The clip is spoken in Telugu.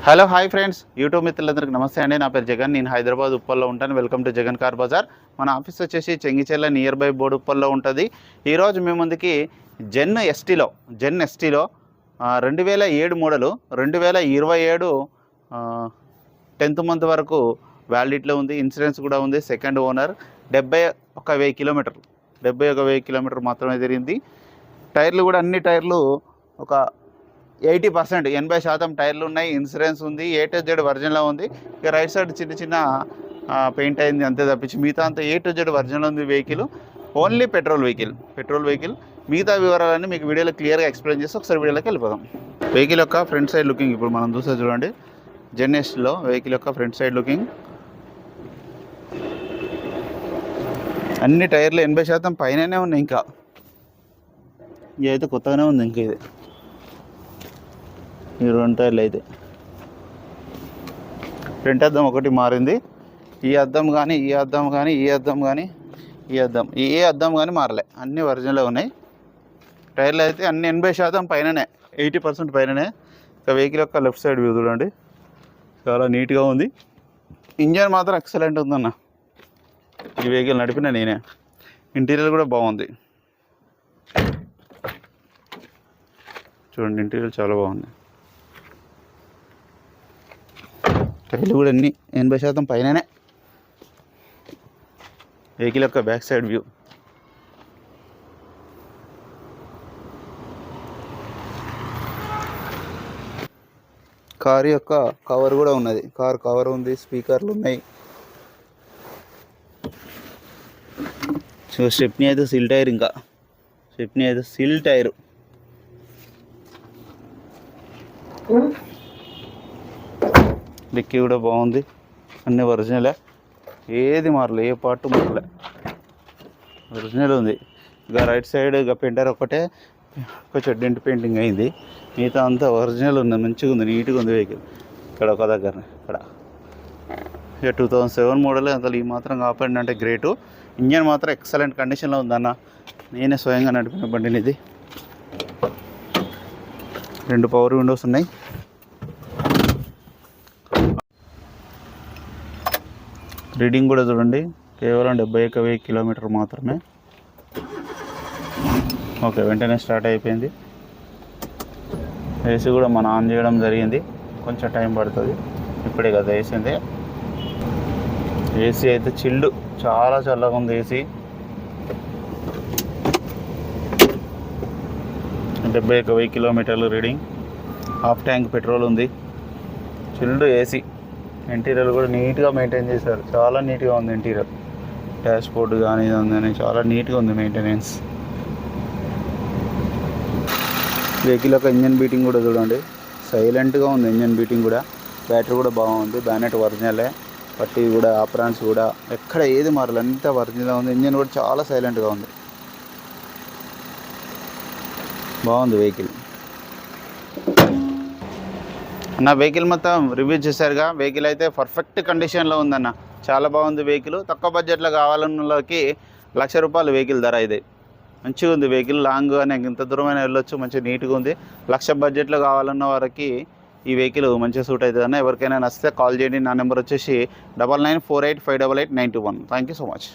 హలో హాయ్ ఫ్రెండ్స్, యూట్యూబ్ మిత్రులందరికీ నమస్తే అండి. నా పేరు జగన్. నేను హైదరాబాద్ ఉప్పల్లో ఉంటాను. Welcome to Jagan car bazaar. మన ఆఫీస్ వచ్చేసి చెంగిచెర్ల నియర్ బై బోర్డు ఉప్పల్లో ఉంటుంది. ఈరోజు మీ ముందుకి జెన్ ఎస్టీలో 2007 మోడలు 2027 10th మంత్ వరకు వ్యాలిడిటీలో ఉంది. ఇన్సూరెన్స్ కూడా ఉంది. Second owner. 71,000 కిలోమీటర్ మాత్రమే తిరిగింది. టైర్లు కూడా అన్ని టైర్లు ఒక 80% 80% టైర్లు ఉన్నాయి. ఇన్సూరెన్స్ ఉంది. A to Z వర్జన్లో ఉంది. ఇక రైట్ సైడ్ చిన్న పెయింట్ అయింది అంతే తప్పించి మిగతా అంతా A to Z వర్జన్లో ఉంది. Vehicle only petrol vehicle. మిగతా వివరాలన్నీ మీకు వీడియోలో క్లియర్గా ఎక్స్ప్లెయిన్ చేసి ఒకసారి వీడియోలోకి వెళ్ళిపోదాం. వెహికల్ యొక్క ఫ్రంట్ సైడ్ లుకింగ్ ఇప్పుడు మనం చూస్తే చూడండి. జెన్ ఎస్టీలో వెహికల్ యొక్క ఫ్రంట్ సైడ్ లుకింగ్. అన్ని టైర్లు 80% పైననే ఉన్నాయి. ఇంకా ఇది అయితే కొత్తగానే ఉంది. ఇంకా ఇది ఈ రెండు టైర్లు అయితే ఫ్రంట్ అద్దం ఒకటి మారింది. ఈ అద్దం కానీ ఏ అద్దం కానీ మారలే. అన్నీ ఒరిజినల్ ఉన్నాయి. టైర్లు అయితే అన్ని 80% పైననే, 80% పైననే. ఇక వెహికల్ యొక్క లెఫ్ట్ సైడ్ వ్యూ చూడండి, చాలా నీట్గా ఉంది. ఇంజన్ మాత్రం ఎక్సలెంట్ ఉందన్న. ఈ వెహికల్ నడిపిన నేనే. ఇంటీరియర్ కూడా బాగుంది చూడండి. ఇంటీరియర్ చాలా బాగుంది. టైర్లు కూడా అన్ని 80% పైననే. వెహికల్ యొక్క బ్యాక్ సైడ్ వ్యూ. కారు యొక్క కవర్ కూడా ఉన్నది. కారు కవర్ ఉంది. స్పీకర్లు ఉన్నాయి. సో స్టెప్నీ అయితే సిల్ టైర్. సిల్ టైరు. డిక్కీ కూడా బాగుంది. అన్నీ ఒరిజినలే. ఏది మారలే, ఏ పార్ట్ మారలే, ఒరిజినల్ ఉంది. ఇక రైట్ సైడ్ ఇక పెయింటర్ ఒకటే కొంచెం డెంట్ పెయింటింగ్ అయింది. మిగతా అంతా ఒరిజినల్ ఉంది. మంచిగా ఉంది, నీట్గా ఉంది వెహికల్. ఇక్కడ ఒక దగ్గర ఇక్కడ ఇక 2007 మోడల్. అసలు ఈ మాత్రం కాపాడి అంటే గ్రేటు. ఇంజన్ మాత్రం ఎక్సలెంట్ కండిషన్లో ఉందన్న. నేనే స్వయంగా నడిపిన బండిని. ఇది 2 పవర్ విండోస్ ఉన్నాయి. రీడింగ్ కూడా చూడండి, కేవలం 71,000 కిలోమీటర్ మాత్రమే. ఓకే, వెంటనే స్టార్ట్ అయిపోయింది. ఏసీ కూడా మనం ఆన్ చేయడం జరిగింది. కొంచెం టైం పడుతుంది. ఇప్పుడే కదా వేసింది. ఏసీ అయితే చిల్డ్, చాలా చల్లగా ఉంది ఏసీ. 71,000 కిలోమీటర్లు రీడింగ్. హాఫ్ ట్యాంక్ పెట్రోల్ ఉంది. Chilled AC. ఇంటీరియర్ కూడా నీట్గా మెయింటైన్ చేశారు. చాలా నీట్గా ఉంది ఇంటీరియర్. డాష్ బోర్డు కానీ చాలా నీట్గా ఉంది మెయింటెనెన్స్. వెహికల్ యొక్క ఇంజన్ బీటింగ్ కూడా చూడండి, సైలెంట్గా ఉంది ఇంజన్ బీటింగ్ కూడా. బ్యాటరీ కూడా బాగుంది. బ్యానెట్ ఒరిజినలే. పట్టి కూడా, ఆప్రాన్స్ కూడా ఎక్కడ ఏది మారలేదు, అంతా ఒరిజినల్గా ఉంది. ఇంజన్ కూడా చాలా సైలెంట్గా ఉంది. బాగుంది వెహికల్. నా వెహికల్ మొత్తం రివ్యూ చేశారుగా. వెహికల్ అయితే పర్ఫెక్ట్ కండిషన్లో ఉందన్న. చాలా బాగుంది వెహికల్. తక్కువ బడ్జెట్లో కావాలన్న వాళ్ళకి ₹1,00,000 వెహికల్ ధర. ఇది మంచిగా ఉంది వెహికల్. లాంగ్ అని ఇంత దూరమైన వెళ్ళొచ్చు. మంచిగా నీట్గా ఉంది. 1,00,000 బడ్జెట్లో కావాలన్న వారికి ఈ వెహికల్ మంచిగా సూట్ అవుతుంది అన్న. ఎవరికైనా నచ్చితే కాల్ చేయండి. నా నెంబర్ వచ్చేసి 9948588921. Thank you so much.